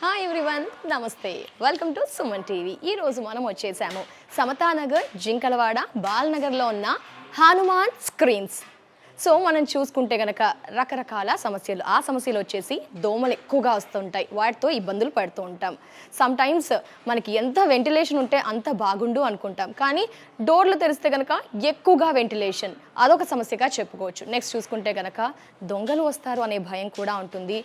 Hi everyone, నమస్తే. Welcome to Suman TV. ఈరోజు మనం వచ్చేసాము సమతానగర్, జింకలవాడ, బాలనగర్లో ఉన్న హనుమాన్ స్క్రీన్స్. సో మనం చూసుకుంటే కనుక రకరకాల సమస్యలు, ఆ సమస్యలు వచ్చేసి దోమలు ఎక్కువగా వస్తుంటాయి, వాటితో ఇబ్బందులు పడుతూ ఉంటాం. సమ్ టైమ్స్ మనకి ఎంత వెంటిలేషన్ ఉంటే అంత బాగుండు అనుకుంటాం, కానీ డోర్లు తెరిస్తే కనుక ఎక్కువగా వెంటిలేషన్, అదొక సమస్యగా చెప్పుకోవచ్చు. నెక్స్ట్ చూసుకుంటే కనుక దొంగలు వస్తారు అనే భయం కూడా ఉంటుంది.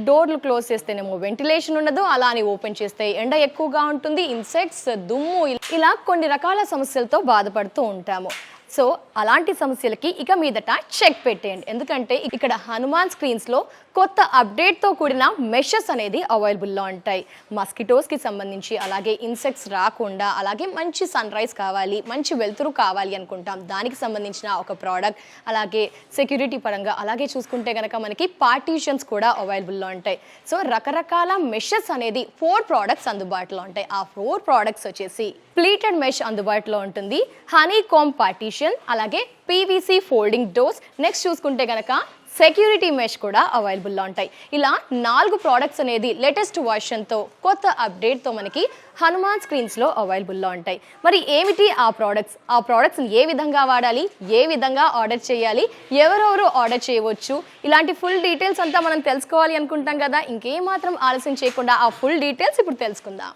డోర్లు క్లోజ్ చేస్తేనేమో వెంటిలేషన్ ఉండదు, అలా అని ఓపెన్ చేస్తే ఎండ ఎక్కువగా ఉంటుంది, ఇన్సెక్ట్స్, దుమ్ము, ఇలా కొన్ని రకాల సమస్యలతో బాధపడుతూ ఉంటాము. సో అలాంటి సమస్యలకి ఇక మీదట చెక్ పెట్టేయండి, ఎందుకంటే ఇక్కడ హనుమాన్ స్క్రీన్స్లో కొత్త అప్డేట్తో కూడిన మెషెస్ అనేది అవైలబుల్లో ఉంటాయి. మస్కిటోస్కి సంబంధించి, అలాగే ఇన్సెక్ట్స్ రాకుండా, అలాగే మంచి సన్ రైజ్ కావాలి, మంచి వెలుతురు కావాలి అనుకుంటాం, దానికి సంబంధించిన ఒక ప్రోడక్ట్. అలాగే సెక్యూరిటీ పరంగా, అలాగే చూసుకుంటే కనుక మనకి పార్టీషన్స్ కూడా అవైలబుల్లో ఉంటాయి. సో రకరకాల మెషెస్ అనేది 4 ప్రోడక్ట్స్ అందుబాటులో ఉంటాయి. ఆ 4 ప్రోడక్ట్స్ వచ్చేసి ప్లీటెడ్ మెష్ అందుబాటులో ఉంటుంది, హనీకాంబ్ పార్టీషన్, అలాగే PVC ఫోల్డింగ్ డోర్స్. నెక్స్ట్ చూసుకుంటే కనుక సెక్యూరిటీ మెష్ కూడా అవైలబుల్లో ఉంటాయి. ఇలా 4 ప్రోడక్ట్స్ అనేది లేటెస్ట్ వర్షన్తో, కొత్త అప్డేట్తో మనకి హనుమాన్ స్క్రీన్స్లో అవైలబుల్లో ఉంటాయి. మరి ఏమిటి ఆ ప్రోడక్ట్స్ని ఏ విధంగా వాడాలి, ఏ విధంగా ఆర్డర్ చేయాలి, ఎవరెవరు ఆర్డర్ చేయవచ్చు, ఇలాంటి ఫుల్ డీటెయిల్స్ అంతా మనం తెలుసుకోవాలి అనుకుంటాం కదా. ఇంకేమాత్రం ఆలస్యం చేయకుండా ఆ ఫుల్ డీటెయిల్స్ ఇప్పుడు తెలుసుకుందాం.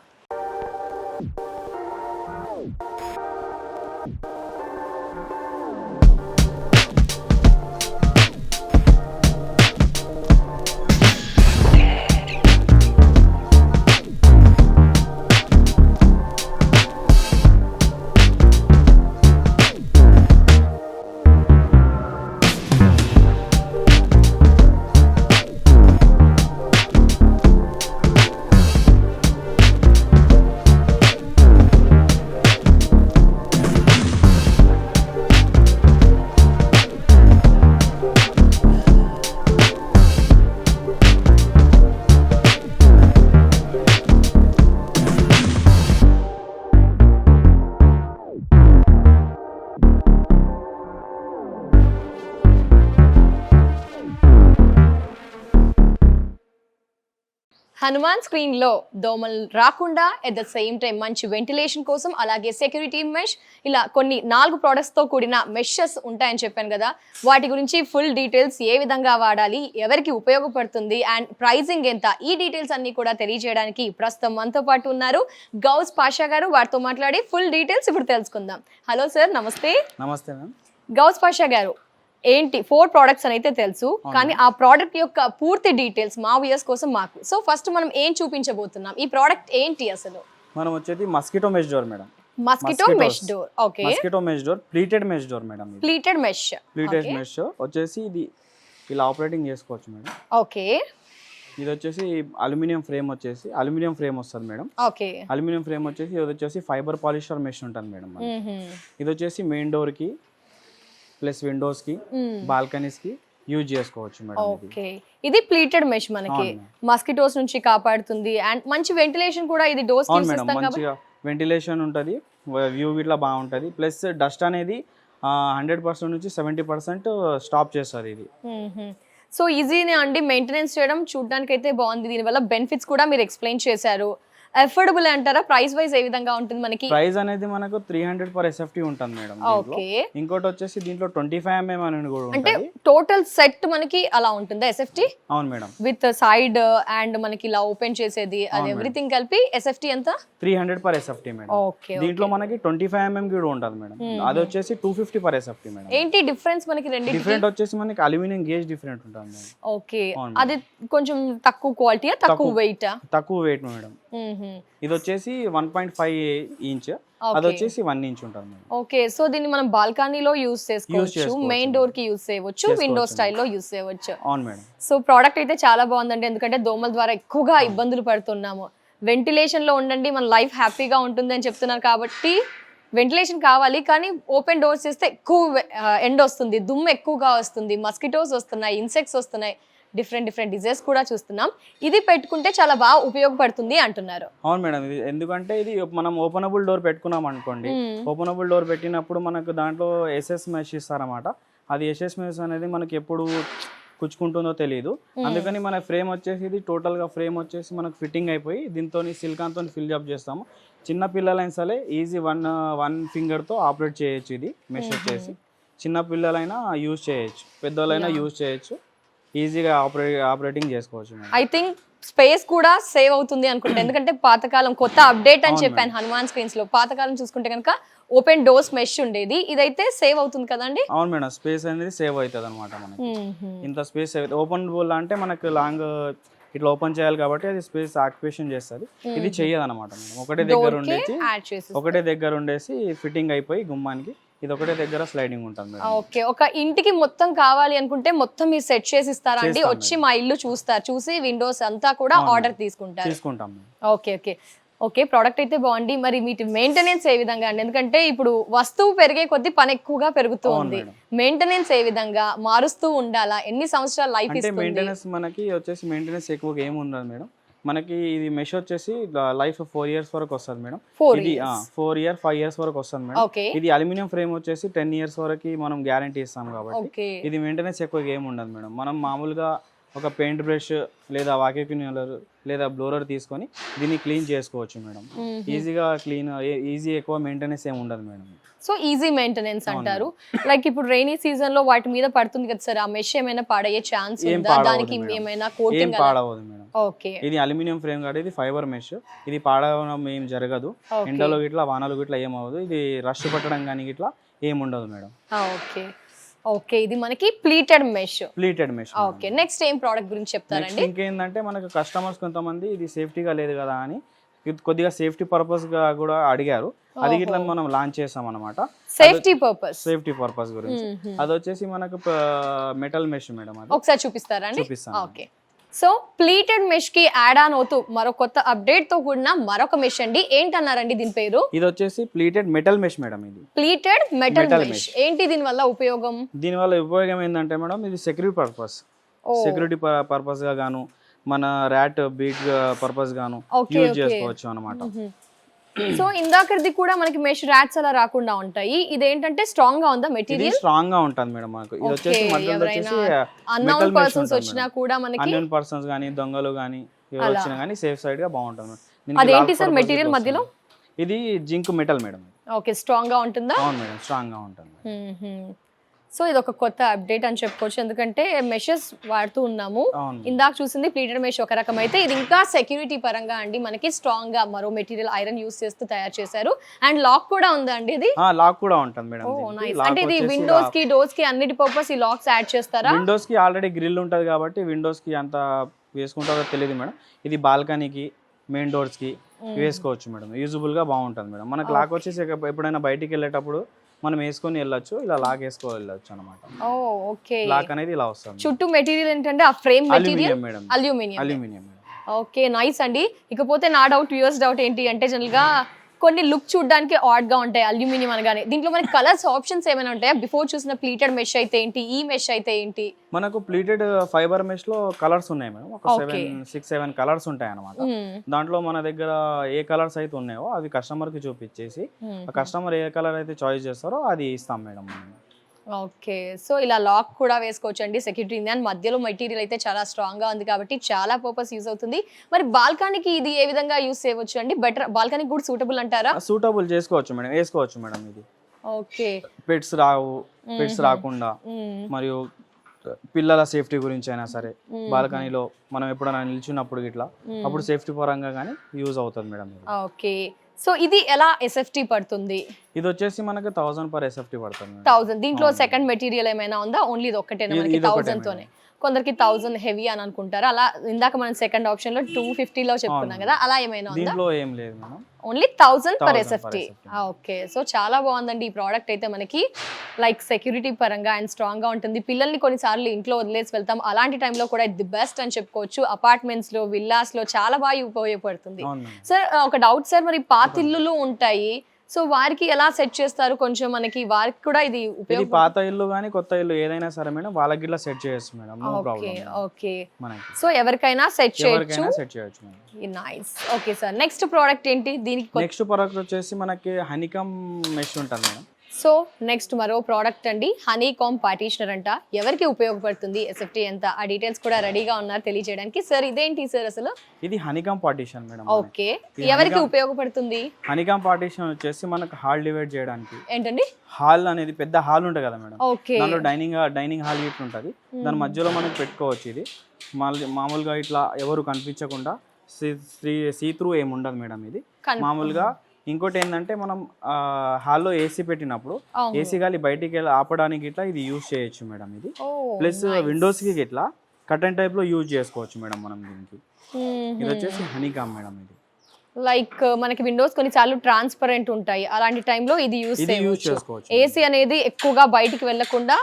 హనుమాన్ స్క్రీన్లో దోమలు రాకుండా, ఎట్ ద సేమ్ టైం మంచి వెంటిలేషన్ కోసం, అలాగే సెక్యూరిటీ మెష్, ఇలా కొన్ని 4 ప్రోడక్ట్స్తో కూడిన మెషెస్ ఉంటాయని చెప్పాను కదా. వాటి గురించి ఫుల్ డీటెయిల్స్, ఏ విధంగా వాడాలి, ఎవరికి ఉపయోగపడుతుంది, అండ్ ప్రైజింగ్ ఎంత, ఈ డీటెయిల్స్ అన్ని కూడా తెలియజేయడానికి ప్రస్తుతం మనతో పాటు ఉన్నారు గౌస్ పాషా గారు. వారితో మాట్లాడి ఫుల్ డీటెయిల్స్ ఇప్పుడు తెలుసుకుందాం. హలో సార్, నమస్తే. నమస్తే మ్యామ్. గౌస్ పాషా గారు, ఏంటి 4 ప్రోడక్ట్స్ అని అయితే తెలుసు, కానీ ఆ ప్రోడక్ట్ యొక్క పూర్తి డీటెయిల్స్ మా వ్యూయర్స్ కోసం మాకు. సో ఫస్ట్ మనం ఏం చూపించబోతున్నాం, ఈ ప్రోడక్ట్ ఏంటి అసలు? మనం వచ్చేది mosquito mesh door madam. Mosquito mesh door. Okay, mosquito mesh door, pleated mesh door madam. Pleated mesh. Pleated mesh వచ్చేసి ఇది ఇలా ఆపరేటింగ్ చేసుకోవచ్చు మేడం. ఓకే, ఇది వచ్చేసి అల్యూమినియం ఫ్రేమ్, వచ్చేసి అల్యూమినియం ఫ్రేమ్ వస్తుంది మేడం. ఓకే, అల్యూమినియం ఫ్రేమ్ వచ్చేసి ఇది వచ్చేసి ఫైబర్ పాలిస్టర్ మెష్ ఉంటుంది మేడం. ఇది వచ్చేసి మెయిన్ డోర్ కి ప్లస్ విండోస్ కి, బాల్కనీస్ కి యూజ్ చేసుకోవచ్చు మేడం. ఓకే, ఇది ప్లీటెడ్ మెష్ మనకి మస్కిటోస్ నుంచి కాపాడుతుంది, అండ్ మంచి వెంటిలేషన్ కూడా ఇది డోర్స్ కి ఇస్తాం కాబట్టి మంచిగా వెంటిలేషన్ ఉంటది, వ్యూ ఇట్లా బాగుంటది. ప్లస్ డస్ట్ అనేది 100% నుంచి 70% స్టాప్ చేస్తారు ఇది. సో ఈజీనే అండి మెయింటెనెన్స్ చేయడం, చూడడానికి అయితే బాగుంది. దీనివల్ల బెనిఫిట్స్ కూడా మీరు ఎక్స్ప్లెయిన్ చేశారు. అఫోర్డబుల్ అంటారా? ప్రైస్ వైజ్ ఏ విధంగా ఉంటుంది మనకి? ప్రైస్ అనేది మనకు 300 per SFT ఉంటుంది మేడం. ఓకే, ఇంకోటి వచ్చేసి దీంట్లో 25 mm అని కూడా అంటే ఉంటుంది. టోటల్ సెట్ మనకి అలా ఉంటుందా SFT? అవును మేడం, విత్ సైడ్ అండ్ మనకి ఇలా ఓపెన్ చేసేది, అది ఎవ్రీథింగ్ కలిపి SFT ఎంత? 300 per SFT మేడం. ఓకే, దీంట్లో మనకి 25 mm కూడా ఉంటుంది మేడం. అది వచ్చేసి 250 per SFT మేడం. ఏంటి డిఫరెన్స్ మనకి రెండు? డిఫరెంట్ వచ్చేసి మనకి అల్యూమినియం గేజ్ డిఫరెంట్ ఉంటుంది మేడం. ఓకే, అది కొంచెం తక్కువ క్వాలిటీ, తక్కువ వెయిట్? తక్కువ వెయిట్ మేడం. ఇది వచ్చేసి 1.5 ఇంచ్, అది వచ్చేసి 1 ఇంచ్ ఉంటుంది మేడం. ఓకే, సో దీన్ని మనం బాల్కనీలో యూస్ చేసుకోవచ్చు, మెయిన్ డోర్ కి యూస్ చేయవచ్చు, విండో స్టైల్లో యూస్ చేయవచ్చు. అవును మేడం. సో ప్రోడక్ట్ అయితే చాలా బాగుందండి, ఎందుకంటే దోమల ద్వారా ఎక్కువగా ఇబ్బందులు పడుతున్నాము. వెంటిలేషన్ లో ఉండండి, మన లైఫ్ హ్యాపీగా ఉంటుంది అని చెప్తున్నారు కాబట్టి వెంటిలేషన్ కావాలి, కానీ ఓపెన్ డోర్స్ చేస్తే ఎక్కువ ఎండ వస్తుంది, దుమ్ము ఎక్కువగా వస్తుంది, మస్కిటోస్ వస్తున్నాయి, ఇన్సెక్ట్స్ వస్తున్నాయి, డిఫరెంట్ డిజైన్స్ కూడా చూస్తున్నాం. ఇది పెట్టుకుంటే చాలా బాగా ఉపయోగపడుతుంది అంటున్నారు. అవును మేడం, ఇది ఎందుకంటే ఇది మనం ఓపెనబుల్ డోర్ పెట్టుకున్నాం అనుకోండి, ఓపెనబుల్ డోర్ పెట్టినప్పుడు మనకు దాంట్లో SS మెష్ ఇస్తారన్నమాట. అది SS మెష్ అనేది మనకి ఎప్పుడు కుచ్చుకుంటుందో తెలియదు. అందుకని మన ఫ్రేమ్ వచ్చేసి ఇది టోటల్గా ఫ్రేమ్ వచ్చేసి మనకు ఫిట్టింగ్ అయిపోయి దీంతో సిలికాన్తో ఫిల్ అప్ చేస్తాము. చిన్న పిల్లలైనా సరే ఈజీ వన్ ఫింగర్తో ఆపరేట్ చేయొచ్చు. ఇది మెష్ వచ్చేసి చిన్న పిల్లలైనా యూజ్ చేయొచ్చు, పెద్దవాళ్ళైనా యూజ్ చేయొచ్చు, ఈజీగా ఆపరేటింగ్ చేసుకోవచ్చు. ఐ థింక్ స్పేస్ కూడా సేవ్ అవుతుంది అనుకుంటా, ఎందుకంటే పాతకాలం కొత్త అప్డేట్ అని చెప్పాను హనుమాన్ స్క్రీన్స్ లో. పాతకాలం చూసుకుంటే కనుక ఓపెన్ డోర్స్ మెష్ ఉండేది, ఇదైతే సేవ్ అవుతుంది కదండి. అవును మేడం, స్పేస్ అనేది సేవ్ అవుతుంది అనమాట. మనకి ఇంత స్పేస్ ఓపెన్ బోల్ అంటే మనకు లాంగ్ ఇట్లా ఓపెన్ చేయాలి కాబట్టి అది స్పేస్ ఆక్యుపేషన్ చేస్తుంది. ఇది చెయ్యదు అనమాట. ఒకటే దగ్గర ఉండేసి ఫిట్టింగ్ అయిపోయి గుమ్మానికి ఇది ఒకటే దగ్గర స్లైడింగ్ ఉంటుంది. ఓకే, ఒక ఇంటికి మొత్తం కావాలి అనుకుంటే మొత్తం మీరు సెట్ చేసి ఇస్తారా అండి? వచ్చి మా ఇల్లు చూస్తారు, చూసి విండోస్ అంతా కూడా ఆర్డర్ తీసుకుంటాం. ఓకే ఓకే ఓకే, ప్రోడక్ట్ అయితే బాగుంది. మరి వీటి మెయింటెనెన్స్ ఏ విధంగా అండి? ఎందుకంటే ఇప్పుడు వస్తువు పెరిగే కొద్దీ పని ఎక్కువగా పెరుగుతూ ఉంది. మెయింటెనెన్స్ ఏ విధంగా మారుస్తూ ఉండాలా? ఎన్ని సంవత్సరాలు లైఫ్ ఇస్తుంది? మెయింటెనెన్స్ మనకి వచ్చేసి మెయింటెనెన్స్ ఎక్కువగా ఏమి ఉండదు మేడం. మనకి ఇది మెష్ వచ్చేసి లైఫ్ 4 years వరకు వస్తుంది మేడం. ఇది 5 years వరకు వస్తుంది మేడం. ఇది అల్యూమినియం ఫ్రేమ్ వచ్చేసి 10 years వరకు మనం గ్యారంటీ ఇస్తాం కాబట్టి ఇది మెయింటెనెన్స్ ఎక్కువగా ఏమి ఉండదు మేడం. మనం మామూలుగా ఒక పెయింట్ బ్రష్ లేదా వాక్యూమ్ క్లీనర్ లేదా బ్లోరర్ తీసుకొని దీన్ని క్లీన్ చేసుకోవచ్చు మేడం. ఈజీగా ఈజీ ఎక్కువ మెయింటెనెన్స్ ఏమి ఉండదు మేడం. సో ఈజీ మెయింటెనెన్స్ అంటారు. లైక్ ఇప్పుడు రైనీ సీజన్ లో వాటి మీద పడుతుంది కదా సార్, ఆ మెష్ ఏమైనా పాడయ్యే ఛాన్స్ ఉందా? దానికి ఏమైనా కోటింగ్ పాడవదు మేడం. ఓకే, ఇది అల్యూమినియం ఫ్రేమ్ కాబట్టి ఇది ఫైబర్ మెష్, ఇది పాడవడం ఏం జరగదు. ఎండలో గిట్లా వానలు గిట్లా ఏమవ్వదు. ఇది రష్ పట్టడం కానీ గిట్లా ఏం ఉండదు మేడం. ఓకే ఓకే, ఇది మనకి ప్లీటెడ్ మెష్. ఓకే, నెక్స్ట్ ఏం ప్రోడక్ట్ గురించి చెప్తారండి? ఇంకేంటంటే మనకు కస్టమర్స్ కొంతమంది ఇది సేఫ్టీగా లేదు కదా అని కొద్దిగా సేఫ్టీ పర్పస్ గా కూడా అడిగారు. అది ఇట్లా మనం లాంచ్ చేసాం అనమాట. సేఫ్టీ పర్పస్ గురించి. అది వచ్చేసి మనకు మెటల్ మెష్ మేడం. అది ఒకసారి చూపిస్తారా అండి? చూపిస్తాను. ఓకే, సో ప్లీటెడ్ మెష్ కి యాడ్ ఆన్ అవుతూ మరో కొత్త అప్డేట్ తో కూడిన మరొక మెష్ అండి. ఏంటన్నారండి దీని పేరు? ఇది వచ్చేసి ప్లీటెడ్ మెటల్ మెష్ మేడం. ఇది ప్లీటెడ్ మెటల్ మెష్. ఏంటి దీని వల్ల ఉపయోగం? దీని వల్ల ఉపయోగం ఏంటంటే మేడం, ఇది సెక్యూరిటీ పర్పస్ గా గాను మన ర్యాట్ బీట్ పర్పస్ గాను యూజ్ చేసుకోవచ్చు అన్నమాట. సో ఇందాకది కూడా మనకి మెష్ ర్యాట్స్ అలా రాకుండా ఉంటాయి. ఇదేంటంటే స్ట్రాంగ్ గా ఉందా మెటీరియల్? స్ట్రాంగ్ గా ఉంటుంది మేడం. మనకు ఇది వచ్చేసి మధ్యలో వచ్చేసి అన్నోన్ పర్సన్స్ వచ్చినా కూడా మనకి అన్నోన్ పర్సన్స్ గాని దొంగలు గాని ఎవరు వచ్చినా గాని సేఫ్ సైడ్ గా బాగుంటుంది. అదేంటి సార్ మెటీరియల్ మధ్యలో? ఇది zinc metal madam. Okay, strong గా ఉంటుందా? అవును మేడం, స్ట్రాంగ్ గా ఉంటుంది. సో ఇది ఒక కొత్త అప్డేట్ అని చెప్పుకోవచ్చు, ఎందుకంటే మెషెస్ వాడుతూ ఉన్నాము. ఇందాక చూసింది ప్లీటెడ్ మెష్ ఒక రకం అయితే, ఇది ఇంకా సెక్యూరిటీ పరంగా అండి మనకి స్ట్రాంగ్ గా మరో మెటీరియల్ ఐరన్ యూస్ చేస్తూ తయారు చేశారు. అండ్ లాక్ కూడా ఉందా అండి? ఇది లాక్ కూడా ఉంటుంది మేడం. అంటే ఇది విండోస్ కి డోర్స్ కి అన్నిటి పర్పస్ ఈ లాక్స్ యాడ్ చేస్తారా? విండోస్ కి ఆల్రెడీ గ్రిల్ ఉంటది కాబట్టి విండోస్ కి అంత వేసుకుంటారో తెలియదు మేడం. ఇది బాల్కనీకి మెయిన్ డోర్స్ కి వేసుకోవచ్చు మేడం. యూజబుల్ గా బాగుంటుంది మేడం. మనకు లాక్ వచ్చేసి ఎప్పుడైనా బయటికి వెళ్ళేటప్పుడు మనం వేసుకొని వెళ్ళొచ్చు, ఇలా లాక్ వేసుకో వెళ్ళొచ్చు అనమాట. లాక్ అనేది ఇలా వస్తుంది. చుట్టూ మెటీరియల్ ఏంటంటే ఆ frame material aluminium. Okay, nice అండి. ఇకపోతే నా డౌట్, వ్యూయర్స్ డౌట్ ఏంటి అంటే, జనరల్ గా కొన్ని లుక్ చూడడానికి ఆడ్ గా ఉంటాయి అల్యూమినియం అనగానే. దీంట్లో మనకి కలర్స్ ఆప్షన్స్ ఏమైనా ఉంటాయా? బిఫోర్ చూసిన ప్లీటెడ్ మెష్ అయితే ఏంటి, ఈ మెష్ అయితే ఏంటి? మనకు ప్లీటెడ్ ఫైబర్ మెష్ లో కలర్స్ ఉన్నాయి మేడం. ఒక 6-7 కలర్స్ ఉంటాయి అనమాట. దాంట్లో మన దగ్గర ఏ కలర్స్ అయితే ఉన్నాయో అవి కస్టమర్ కి చూపించేసి ఆ కస్టమర్ ఏ కలర్ అయితే చాయిస్ చేస్తారో అది ఇస్తాం మేడం. ఓకే, సో ఇలా లాక్ కూడా వేసుకోవచ్చు అండి, సెక్యూరిటీ అండ్ మధ్యలో మెటీరియల్ అయితే చాలా స్ట్రాంగ్ గా ఉంది కాబట్టి చాలా పర్పస్ యూజ్ అవుతుంది. మరి బాల్కనీకి ఇది ఏ విధంగా యూజ్ చేయవచ్చు అండి? బెటర్ బాల్కనీకి కూడా సూటబుల్ అంటారా? సూటబుల్ చేసుకోవచ్చు మేడం, వేసుకోవచ్చు మేడం. ఇది ఓకే, పెట్స్ రాకుండా మరియు పిల్లల సేఫ్టీ గురించి అయినా సరే బాల్కనీలో మనం ఎప్పుడైనా నిల్చున్నప్పుడు ఇట్లా అప్పుడు సేఫ్టీ పరంగా కానీ యూజ్ అవుతుంది మేడం. ఓకే, సో ఇది ఎలా ఎస్ఎఫ్టీ పడుతుంది? ఇది వచ్చేసి మనకి 1000 per SFT పడుతుంది. 1000. దీంట్లో సెకండ్ మెటీరియల్ ఏమైనా ఉందా? ఓన్లీ ఇది ఒక్కటేనా మనకి 1000 తోనే? కొందరికి 1000 హెవీ అని అనుకుంటారు. అలా ఇందాక మనం సెకండ్ ఆప్షన్ లో 250 లో చెప్పుకున్నాం కదా, అలా ఏమైనా ఉందా? దీంట్లో ఏం లేదు madam, only 1000 per SFT. Okay, so చాలా బాగుందండి ఈ ప్రోడక్ట్ అయితే. మనకి లైక్ సెక్యూరిటీ పరంగా అండ్ స్ట్రాంగ్ గా ఉంటుంది. పిల్లల్ని కొన్నిసార్లు ఇంట్లో వదిలేసి వెళ్తాం, అలాంటి టైంలో కూడా ది బెస్ట్ అని చెప్పుకోవచ్చు. అపార్ట్మెంట్స్ లో, విల్లాస్ లో చాలా బాగా ఉపయోగపడుతుంది. సార్ ఒక డౌట్ సార్, మరి పాతిల్లులు ఉంటాయి, సో వారికి ఎలా సెట్ చేస్తారు? కొంచెం మనకి వారికి కూడా ఇది ఉపయోగం. పాత ఇల్లు గానీ కొత్త ఇల్లు ఏదైనా సరే మేడం, వాళ్ళకి ఇట్లా సెట్ చేయొచ్చు madam, no problem. Okay, so ఎవరికైనా సెట్ చేయొచ్చు. Nice. Okay sir, next product ఏంటి? దీనికి నెక్స్ట్ ప్రోడక్ట్ వచ్చేసి మనకి హనీకమ్ మెష్ ఉంటుంది మేడం. సో నెక్స్ట్ మరో ప్రోడక్ట్ అండి, హనీ కామ్ పార్టీషనర్ అంట. ఎవరికి ఉపయోగపడుతుంది, ఎస్ఎఫ్టీ ఎంత, ఆ డీటెయిల్స్ కూడా రెడీగా ఉన్నారు తెలియజేయడానికి. సార్ ఇదేంటి సార్ అసలు? ఇది హనీకామ్ పార్టీషన్ మేడం. ఓకే, ఎవరికి ఉపయోగపడుతుంది? హనీకామ్ పార్టీషన్ వచ్చేసి మనకు హాల్ డివైడ్ చేయడానికి. ఏంటండి? హాల్ అనేది పెద్ద హాల్ ఉంటుంది కదా మేడం, ఓకే, దాంట్లో డైనింగ్ హాల్ ఇట్లా ఉంటుంది, దాని మధ్యలో మనం పెట్టుకోవచ్చు. ఇది మామూలుగా ఇట్లా ఎవరు కనిపించకుండా సీ త్రూ ఏమి ఉండదు మేడం. ఇది మామూలుగా. ఇంకోటి ఏంటంటే మనం హాల్లో ఏసీ పెట్టినప్పుడు ఏసీ గాలి బయటికి ఆపడానికి ఇట్లా ఇది యూజ్ చేయొచ్చు మేడం. ఇది ప్లస్ విండోస్ కి ఇట్లా కర్టెన్ టైప్ లో యూజ్ చేసుకోవచ్చు మేడం మనం దీనికి. ఇది వచ్చేసి హనీకామ్ మేడం. ఇది లైక్ మనకి విండోస్ కొన్నిసార్లు ట్రాన్స్పరెంట్ ఉంటాయి, అలాంటి టైంలో ఇది యూజ్ చేసుకోవచ్చు. ఏసీ అనేది ఎక్కువగా బయటికి వెళ్లకుండా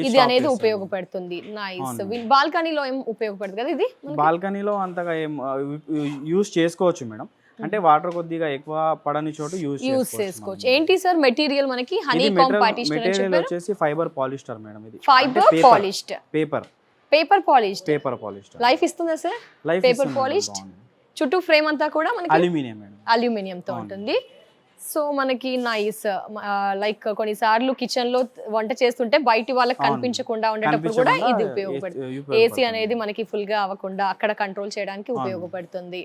ఇది అనేది ఉపయోగపడుతుంది. నైస్. బాల్కనీలో ఏం ఉపయోగపడుతుంది కదా ఇది? బాల్కనీలో అంతగా ఏం యూజ్ చేసుకోవచ్చు మేడం, అంటే వాటర్ కొద్దిగా ఎక్కువ పడని చోటు యూజ్ చేసుకోవచ్చు. ఏంటి సార్ మెటీరియల్ మనకి? హనీకామ్ పార్టీషనర్ మెటీరియల్ వచ్చేసి ఫైబర్ పాలిస్టర్ మేడం. ఇది fibre polished paper polished life ఇస్తుందా సార్? పేపర్ పాలిష్డ్ చుట్టూ ఫ్రేమ్ అంతా కూడా మనకి అల్యూమినియం తో ఉంటుంది. సో మనకి నైస్. లైక్ కొన్నిసార్లు కిచెన్ లో వంట చేస్తుంటే బయటి వాళ్ళకి కనిపించకుండా ఉండేటప్పుడు కూడా ఇది ఉపయోగపడుతుంది. ఏసీ అనేది మనకి ఫుల్ గా అవ్వకుండా అక్కడ కంట్రోల్ చేయడానికి ఉపయోగపడుతుంది.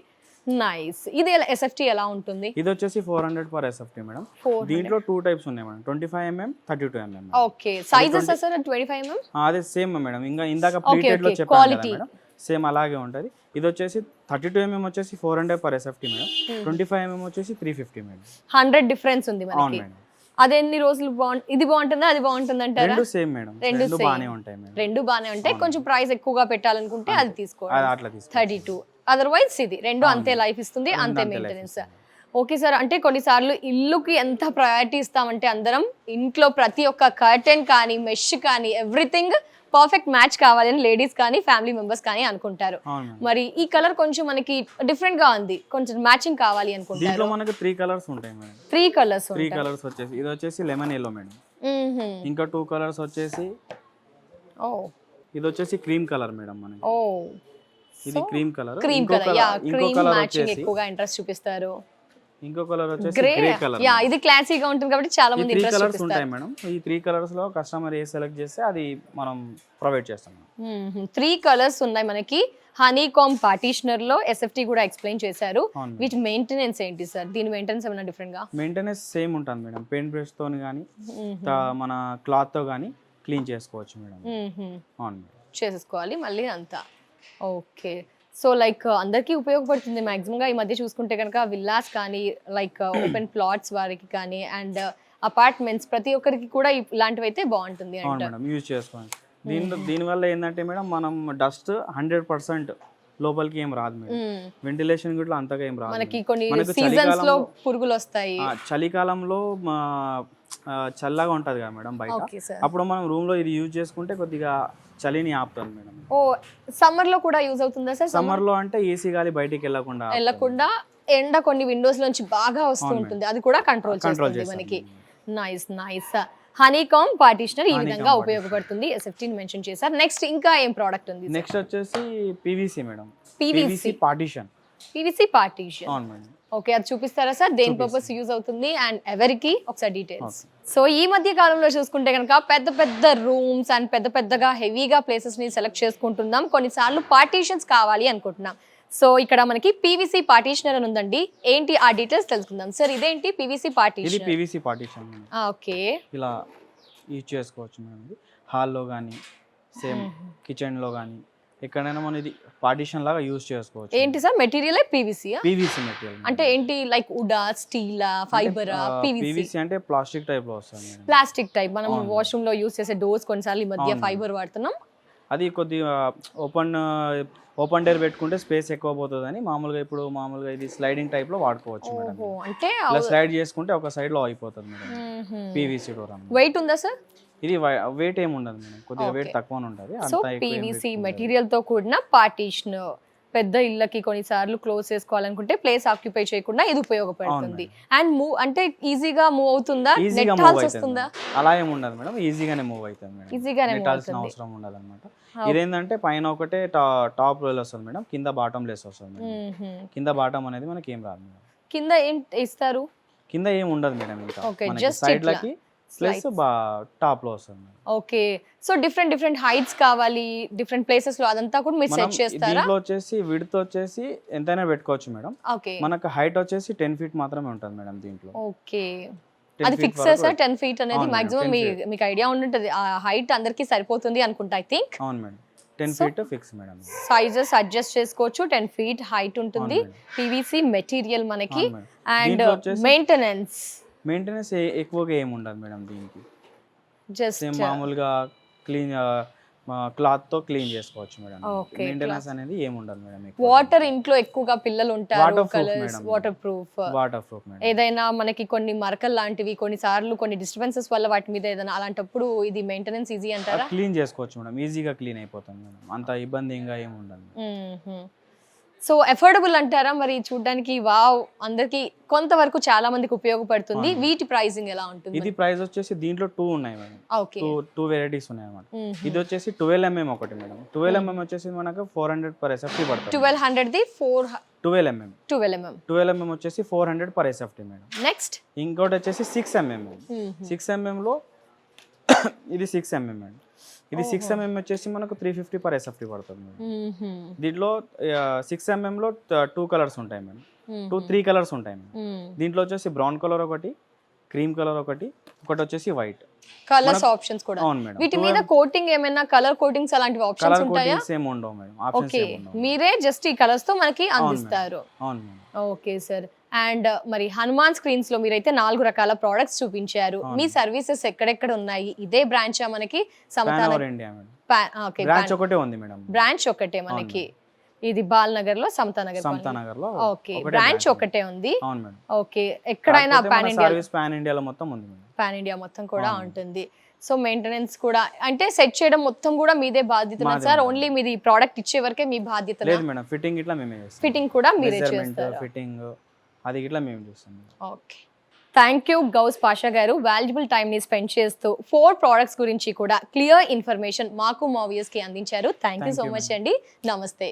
నైస్. ఇది ఎస్ఎఫ్టీ ఎలా ఉంటుంది? ఇది వచ్చేసి 400 పర్ ఎస్ఎఫ్టీ మేడం. దీంట్లో 2 టైప్స్ ఉన్నాయి madam, 25 mm 32 mm. Okay, sizes sir 25 mm? అదే సేమ్ మేడం, ఇంకా ఇందాక ప్లీటెడ్ లో చెప్పాను కదా మేడం, సేమ్ అలాగే ఉంటది. ఇది వచ్చేసి 32 mm వచ్చేసి 400 పర్ ఎస్ఎఫ్టీ మేడం, 25 mm వచ్చేసి 350 మేడం. 100 డిఫరెన్స్ ఉంది మనకి. అది ఎన్ని రోజులు ఇది బాగుంటుందా అది బాగుంటుంది అంటారా? రెండు సేమ్ మేడం, రెండు బానే ఉంటాయి మేడం. రెండు బానే ఉంటాయి. కొంచెం ప్రైస్ ఎక్కువగా పెట్టాలనుకుంటే అది తీసుకోవాలి, అట్లా 32. అదర్వైజ్ ఇది రెండు అంతే లైఫ్ ఇస్తుంది, అంతే మెయింటెనెన్స్. ఓకే సార్, అంటే కొన్నిసార్లు ఇల్లుకి ఎంత ప్రయారిటీ ఇస్తామంటే అందరం ఇంట్లో ప్రతి ఒక్క కర్టెన్ కానీ మెష్ కానీ ఎవ్రీథింగ్ పర్ఫెక్ట్ మ్యాచ్ కావాలని లేడీస్ కానీ ఫ్యామిలీ మెంబర్స్ కానీ అనుకుంటారు. మరి ఈ కలర్ కొంచెం మనకి డిఫరెంట్ గా ఉంది, కొంచెం మ్యాచింగ్ కావాలి అనుకుంటారు. దీంట్లో మనకి 3 కలర్స్ ఉంటాయి మేడం. 3 కలర్స్ వచ్చేసి ఇది వచ్చేసి లెమన్ ఎల్లో మేడం. ఇంకా 2 కలర్స్ వచ్చేసి ఇది వచ్చేసి క్రీమ్ కలర్ మేడం మనకి. ఇది క్రీమ్ కలర్. ఇంకో కలర్ వచ్చేసి ఎక్కువగా ఇంట్రెస్ట్ చూపిస్తారు. ఇంకో కలర్ వచ్చేసి గ్రే కలర్. ఇది క్లాసీగా ఉంటుంది కాబట్టి చాలా మంది ఇంట్రెస్ట్ కలర్స్ ఉంటాయి మేడం. ఈ 3 కలర్స్ లో కస్టమర్ ఏ సెలెక్ట్ చేస్తే అది మనం ప్రొవైడ్ చేస్తాం. 3 కలర్స్ ఉన్నాయి మనకి. హనీకామ్ పార్టీషనర్ లో ఎస్ఎఫ్టీ కూడా ఎక్స్ప్లెయిన్ చేశారు. వీటి మెయింటెనెన్స్ ఏంటి సార్? దీని మెయింటెనెన్స్ ఏమైనా డిఫరెంట్ గా? మెయింటెనెన్స్ సేమ్ ఉంటుంది మేడం, పెయింట్ బ్రష్ తోని గానీ మన క్లాత్ తో గానీ క్లీన్ చేసుకోవచ్చు మేడం. అవును, చేసేసుకోవాలి మళ్ళీ అంతా. ఓకే, సో లైక్ అందరికీ ఉపయోగపడుతుంది మాక్సిమం గా. ఈ మధ్య చూసుకుంటే కనుక విల్లాస్ కానీ లైక్ ఓపెన్ ప్లాట్స్ వారికి కానీ అండ్ అపార్ట్మెంట్స్ ప్రతి ఒక్కరికి కూడా ఇలాంటివి అయితే బాగుంటుంది మేడం, యూజ్ చేసుకోండి. దీనివల్ల ఏంటంటే మేడం మనం డస్ట్ 100% లోపలికి ఏం రాదు మేడం, వెంటిలేషన్ కూడా అంతగా ఏం రాదు. మనకి కొన్ని సీజన్స్ లో పురుగులు వస్తాయి. చలికాలంలో చల్లగా ఉంటది కదా మేడం బయట, అప్పుడు మనం రూమ్ లో ఇది యూజ్ చేసుకుంటే కొద్దిగా చలిని ఆపుతుంది మేడం. సమ్మర్ లో కూడా యూజ్ అవుతుందా సార్? సమ్మర్ లో అంటే ఏసీ గాలి బయటికి వెళ్ళకుండా ఎండ కొన్ని విండోస్ నుంచి బాగా వస్తూ ఉంటుంది, అది కూడా కంట్రోల్ చేస్తుంది మనకి. Nice nice. హనీకామ్ పార్టీషనర్ ఈ విధంగా ఉపయోగపడుతుంది, ఎస్ఎఫ్టీ ని మెన్షన్ చేశారు. నెక్స్ట్ ఇంకా ఏం ప్రోడక్ట్ ఉంది? నెక్స్ట్ వచ్చేసి PVC madam, PVC partition. PVC partition, అవును మేడం. ఓకే, అది చూపిస్తారా సార్? దేని పర్పస్ యూజ్ అవుతుంది అండ్ ఎవరికి, ఒకసారి డీటెయిల్స్. సో ఈ మధ్య కాలంలో చూసుకుంటే కనుక పెద్ద పెద్ద రూమ్స్ అండ్ పెద్ద పెద్దగా హెవీగా ప్లేసెస్ ని సెలెక్ట్ చేసుకుంటున్నాం. కొన్నిసార్లు పార్టీషన్స్ కావాలి అనుకుంటున్నాం. సో ఇక్కడ మనకి పీవీసీ పార్టీషనర్ అని ఉందండి. ఏంటి ఆ డీటెయిల్స్ తెలుసుకుందాం. సార్ ఇదేంటి పీవీసీ పార్టీషన్? ఇది పీవీసీ పార్టీషన్. ఓకే, ఇలా యూజ్ చేసుకోవచ్చు మేడం. హాల్లో కానీ సేమ్ కిచెన్ లో కానీ ఎక్కడైనా మనం ఇది పార్టీషన్ లాగా యూజ్ చేసుకోవచ్చు. ఏంటి సార్ మెటీరియల్? పీవీసీ మెటీరియల్ అంటే ఏంటి? లైక్ వుడా, స్టీలా, ఫైబరా? పీవీసీ అంటే ప్లాస్టిక్ టైప్ లో వస్తుంది. ప్లాస్టిక్ టైప్ మనం వాష్రూమ్ లో యూజ్ చేసే డోర్స్ కొన్నిసార్లు ఈ మధ్య ఫైబర్ వాడుతున్నాం. అది కొద్దిగా ఓపెన్ డోర్ పెట్టుకుంటే స్పేస్ ఎక్కువ పోతుందని మామూలుగా ఇది స్లైడింగ్ టైప్ లో వాడుకోవచ్చు మేడం. అంటే ఇలా స్లైడ్ చేసుకుంటే ఒక సైడ్ లో అయిపోతుంది మేడం. PVC door. వెయిట్ ఉందా సార్? ఇది వెయిట్ ఏమి ఉండదు మేడం, కొద్దిగా వెయిట్ తక్కువనే ఉంటుంది. సో పీవీసీ మెటీరియల్ తో కూడిన పార్టీషన్ పెద్ద ఇళ్ళకి కొన్నిసార్లు క్లోజ్ చేసుకోవాలనుకుంటే ప్లేస్ ఆక్యుపై చేయకుండా ఇది ఉపయోగపడుతుంది. అండ్ అంటే ఈజీగా మూవ్ అవుతుందా? నెట్టాల్సి వస్తుందా? అలా ఏమి ఉండదు మేడం, ఈజీగానే మూవ్ అవుతుంది మేడం. నెట్టాల్సిన అవసరం ఉండదు అనమాట. ఇదేంటంటే పైన ఒకటే టాప్ రోల్ వస్తుంది మేడం, కింద బాటమ్ లెస్ వస్తుంది మేడం. కింద బాటమ్ అనేది మనకి ఏం రాదు మేడం. కింద ఏం ఇస్తారు? కింద ఏం ఉండదు మేడం, ఇంకా సైడ్ లకి ప్లస్ టాప్ లో వస్తుంది. ఓకే, సో డిఫరెంట్ హైట్స్ కావాలి డిఫరెంట్ ప్లేసెస్ లో, అదంతా కూడా మీరు సెట్ చేస్తారా? దీంట్లో వచ్చేసి విడ్త్ వచ్చేసి ఎంతైనా పెట్టుకోవచ్చు మేడం. ఓకే, మనకు హైట్ వచ్చేసి 10 feet మాత్రమే ఉంటుంది మేడం దీంట్లో. ఓకే, అది ఫిక్స్ చేసా 10 feet అనేది మాక్సిమం మీకు ఐడియా ఉంటుంటది, ఆ హైట్ అందరికి సరిపోతుంది అనుకుంటా ఐ థింక్. అవును madam, 10 feet fix madam. Sizes adjust చేసుకోవచ్చు, 10 feet హైట్ ఉంటుంది, పీవీసీ మెటీరియల్ మనకి. అండ్ మెయింటెనెన్స్ ఎక్కువగా ఏమి ఉండదు మేడం దీనికి. జస్ట్ మామూలుగా క్లీన్ క్లాత్ తో క్లీన్ చేసుకోవచ్చు మేడం. మెయింటెనెన్స్ అనేది ఏమి ఉండదు మేడం. వాటర్ ఇంట్లో ఎక్కువగా పిల్లలు ఉంటారు, కలర్స్ వాటర్ ప్రూఫ్ మేడం. ఏదైనా మనకి కొన్ని మరకలు లాంటివి కొన్నిసార్లు కొన్ని డిస్టర్బెన్సెస్ వల్ల వాటి మీద ఏదైనా అలాంటప్పుడు ఇది మెయింటెనెన్స్ ఈజీ అంటారా? క్లీన్ చేసుకోవచ్చు మేడం, ఈజీగా క్లీన్ అయిపోతుంది మేడం, అంత ఇబ్బందిగా ఏమి ఉండదు. సో అఫోర్డబుల్ అంటారా మరి? చూడడానికి వావ్, అందరికి కొంతవరకు చాలా మందికి ఉపయోగపడుతుంది. వీటి ప్రైసింగ్ ఎలా ఉంటుంది? ఇది ప్రైస్ వచ్చేసి దీంట్లో 2 ఉన్నాయి మేడం. ఓకే, 2 వెరైటీస్ ఉన్నాయి అన్నమాట. ఇది వచ్చేసి 12 mm ఒకటి మేడం. 12 mm వచ్చేసి మనకు 400 per SFT పడుతుంది. 1200 ది 12 mm. 12 mm వచ్చేసి 400 per SFT మేడం. నెక్స్ట్ ఇంకోటి వచ్చేసి 6 mm. 6 mm లో ఇది 6 mm మేడం. ఇది 6 mm వచ్చేసి మనకు 350 per SFT పడుతుంది. దీంట్లో 6 mm లో 2 కలర్స్ ఉంటాయి మేడం, 3 కలర్స్ ఉంటాయి మేడం. దీంట్లో వచ్చేసి బ్రౌన్ కలర్ ఒకటి, క్రీమ్ కలర్ ఒకటి వచ్చేసి వైట్ కలర్స్ ఆప్షన్స్ కూడా. అవును మేడం. వీటి మీద కోటింగ్ ఏమైనా కలర్ కోటింగ్స్ అలాంటివి ఆప్షన్స్ ఉంటాయా? సేమ్ ఉండవు మేడం, ఆప్షన్స్ ఏం ఉండవు. మీరే జస్ట్ ఈ కలర్స్ తో మనకి అందిస్తారు. అవును మేడం. Okay sir. అండ్ మరి హనుమాన్ స్క్రీన్స్ లో మీరైతే 4 రకాల ప్రొడక్ట్స్ చూపించారు. మీ సర్వీసెస్ ఎక్కడెక్కడ ఉన్నాయి? ఇదే బ్రాంచ్ మనకి Samathanagar India madam. Okay, branch ఒకటే ఉంది మేడం. బ్రాంచ్ ఒకటే మనకి, ఇది బాలనగర్ లో సమతానగర్ లో. ఓకే, బ్రాంచ్ ఒకటే ఉంది. అవును మేడం. ఓకే, ఎక్కడైనా పాన్ ఇండియా, సర్వీస్ పాన్ ఇండియాలో మొత్తం ఉంది మేడం. పాన్ ఇండియా మొత్తం కూడా ఉంటుంది. సో మెయింటెనెన్స్ కూడా అంటే సెట్ చేయడం మొత్తం కూడా మీదే బాధ్యత సార్? ఓన్లీ మీది ప్రోడక్ట్ ఇచ్చే వరకే మీ బాధ్యత? లేదు మేడం, ఫిట్టింగ్ ఇట్లా మేమే చేస్తాం. ఫిట్టింగ్ కూడా మీరే చేస్తారు? ఫిట్టింగ్ అది ఇట్లా మేము చేస్తాం. Okay, thank you Gous Pasha garu, valuable టైంని స్పెండ్ చేస్తూ 4 ప్రోడక్ట్స్ గురించి కూడా క్లియర్ ఇన్ఫర్మేషన్ మాకు మా వ్యూయర్స్కి అందించారు. థ్యాంక్ యూ సో మచ్ అండి. నమస్తే.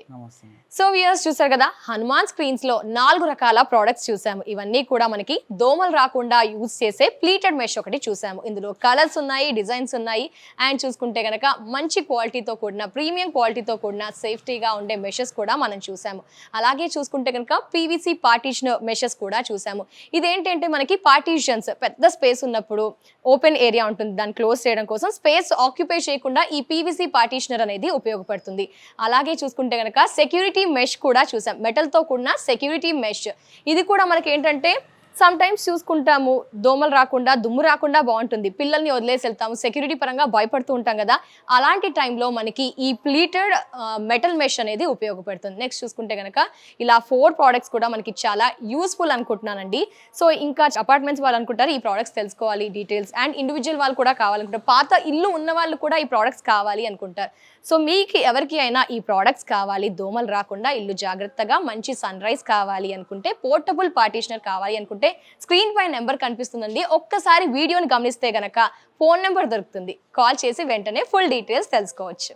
సో వ్యూయర్స్ చూసారు కదా, హనుమాన్ స్క్రీన్స్ లో 4 రకాల ప్రోడక్ట్స్ చూసాము. ఇవన్నీ కూడా మనకి దోమలు రాకుండా యూజ్ చేసే ప్లీటెడ్ మెష్ ఒకటి చూసాము. ఇందులో కలర్స్ ఉన్నాయి, డిజైన్స్ ఉన్నాయి, అండ్ చూసుకుంటే కనుక మంచి క్వాలిటీతో కూడిన, ప్రీమియం క్వాలిటీతో కూడిన సేఫ్టీగా ఉండే మెషెస్ కూడా మనం చూసాము. అలాగే చూసుకుంటే కనుక పీవీసీ పార్టిషన్ మెషెస్ కూడా చూసాము. ఇదేంటంటే మనకి పార్టీషన్స్, పెద్ద స్పేస్ ఉన్నప్పుడు ఓపెన్ ఏరియా ఉంటుంది, దాన్ని క్లోజ్ చేయడం కోసం స్పేస్ ఆక్యుపై చేయకుండా ఈ పీవీసీ పార్టీషనర్ అనేది ఉపయోగపడుతుంది. అలాగే చూసుకుంటే కనుక సెక్యూరిటీ మెష్ కూడా చూసాం, మెటల్ తో కూడిన సెక్యూరిటీ మెష్. ఇది కూడా మనకి ఏంటంటే సమ్ టైమ్స్ చూసుకుంటాము, దోమలు రాకుండా దుమ్ము రాకుండా బాగుంటుంది, పిల్లల్ని వదిలేసి వెళ్తాము, సెక్యూరిటీ పరంగా భయపడుతూ ఉంటాం కదా, అలాంటి టైంలో మనకి ఈ ప్లీటెడ్ మెటల్ మెష్ అనేది ఉపయోగపడుతుంది. నెక్స్ట్ చూసుకుంటే కనుక ఇలా 4 ప్రోడక్ట్స్ కూడా మనకి చాలా యూస్ఫుల్ అనుకుంటున్నానండి. సో ఇంకా అపార్ట్మెంట్స్ వాళ్ళు అనుకుంటారు ఈ ప్రోడక్ట్స్ తెలుసుకోవాలి డీటెయిల్స్, అండ్ ఇండివిజువల్ వాళ్ళు కూడా కావాలనుకుంటారు, పాత ఇల్లు ఉన్న వాళ్ళు కూడా ఈ ప్రోడక్ట్స్ కావాలి అనుకుంటారు. సో మీకు ఎవరికి అయినా ఈ ప్రోడక్ట్స్ కావాలి, దోమలు రాకుండా ఇల్లు జాగ్రత్తగా మంచి సన్ రైజ్ కావాలి అనుకుంటే, పోర్టబుల్ పార్టీషనర్ కావాలి అనుకుంటే స్క్రీన్ పై నెంబర్ కనిపిస్తుందండి. ఒక్కసారి వీడియోని గమనిస్తే గనక ఫోన్ నెంబర్ దొరుకుతుంది, కాల్ చేసి వెంటనే ఫుల్ డీటెయిల్స్ తెలుసుకోవచ్చు.